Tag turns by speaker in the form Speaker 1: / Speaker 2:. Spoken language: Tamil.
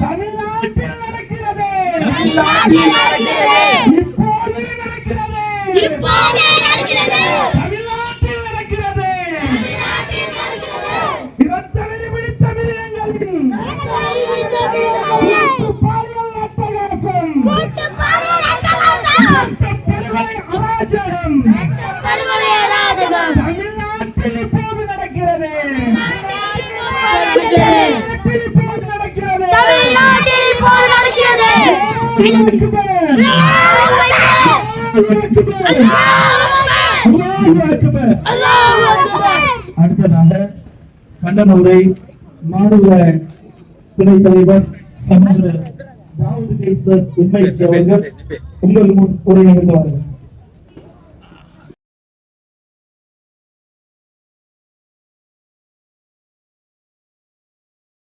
Speaker 1: தமிழ்நாட்டில் நடக்கிறது.
Speaker 2: இப்போது நடக்கிறது.
Speaker 1: தமிழ்நாட்டில் நடக்கிறது. இரத்தவெறி பிடித்த மிருகங்களின் பாலியல் அட்டகாசம், அராஜகம் தமிழ்நாட்டில் இப்போது நடக்கிறது. அடுத்ததாக கண்டன உரை மாநில துணைத் தலைவர் சமூக தாவூது கைசர் உண்மை அவர்கள் உங்கள் முன் உரையாற்றுவார்கள்.